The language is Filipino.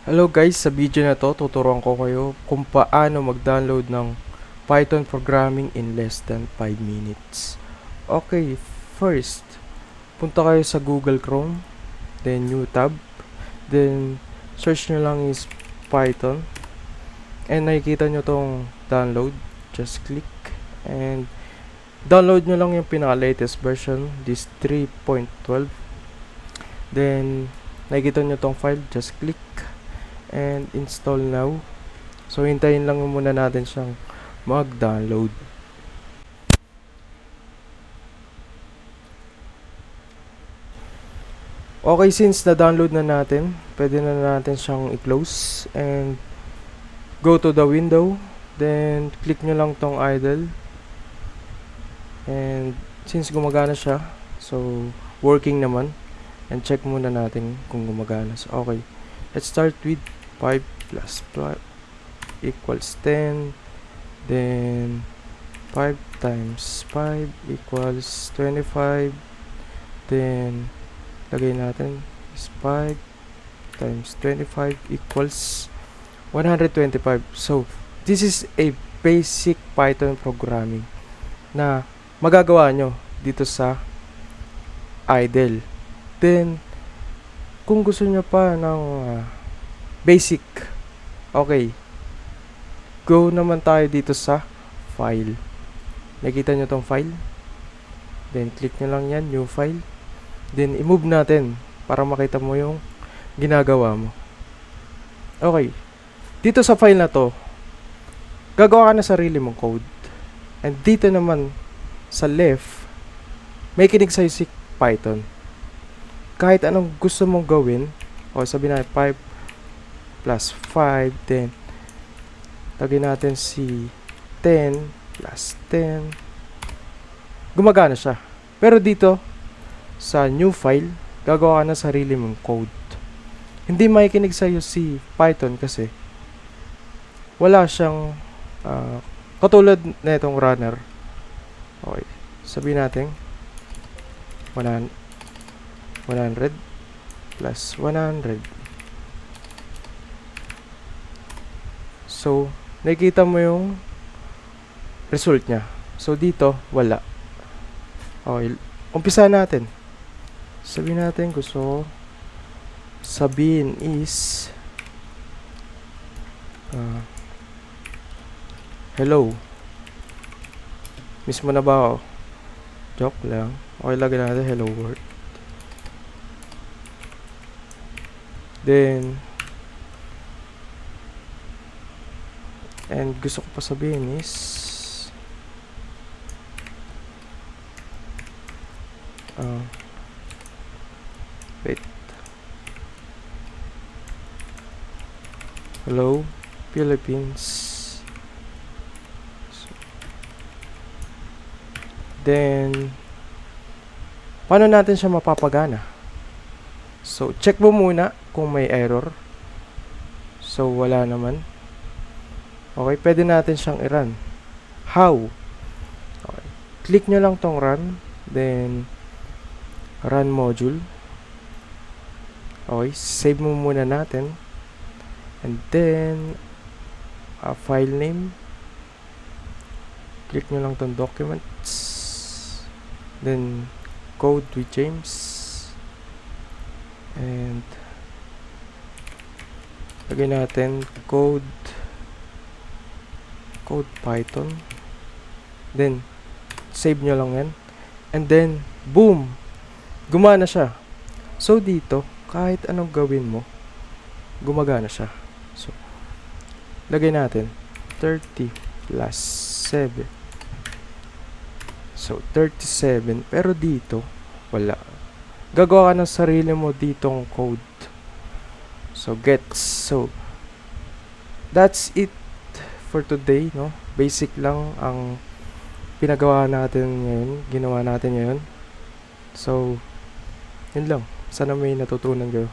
Hello guys, sa video na to tuturuan ko kayo kung paano mag-download ng Python programming in less than 5 minutes. Okay, first, punta kayo sa Google Chrome, then new tab, then search nyo lang is Python, and nakikita nyo tong download, just click, and download nyo lang yung pinaka-latest version, this 3.12, then nakikita nyo tong file, just click, and install now. So hintayin lang muna natin siyang mag-download. Okay, since na-download na natin, pwede na natin siyang i-close and go to the window, then click nyo lang tong idle, and since gumagana siya, so working naman, and check muna natin kung gumagana. So okay, let's start with 5 plus 5 equals 10, then 5 times 5 equals 25, then lagay natin is 5 times 25 equals 125. So this is a basic Python programming na magagawa nyo dito sa idle. Then kung gusto nyo pa ng basic, okay, go naman tayo dito sa file. Nakita nyo tong file, then click nyo lang yan, new file, then i-move natin para makita mo yung ginagawa mo. Okay, dito sa file na to, gagawa ka na sarili mong code, and dito naman sa left may kinig sa'yo si Python. Kahit anong gusto mong gawin, o sabihin natin 5 plus 5, then lagyan natin si 10 plus 10, gumagana siya. Pero dito sa new file, gagawa ka na sarili mong code. Hindi makikinig sa'yo si Python kasi wala siyang katulad na itong runner. Okay, sabihin natin 100 plus 100. So, nakikita mo yung result niya. So, dito, wala. Okay, umpisa natin. Sabihin natin, gusto sabihin is hello. Mismo na ba ako? Joke lang. Okay, lagyan natin hello world. Then, and gusto ko pa sabihin is wait, hello Philippines. Then paano natin siya mapapagana? So check mo muna kung may error. So wala naman. Okay, pwede natin siyang i-run. How? Okay. Click nyo lang tong run, then run module. Okay, save mo muna natin. And then file name. Click nyo lang tong documents. Then code with James. And lagay natin code Python, then save nyo lang yan, and then boom, gumana siya. So dito kahit anong gawin mo, gumagana siya. So lagay natin 30 plus 7, so 37, pero dito wala. Gagawa ka ng sarili mo ditong code. So gets. So that's it for today, no? Basic lang ang pinagawa natin ngayon, ginawa natin ngayon. So, yun lang. Sana may natutunan kayo.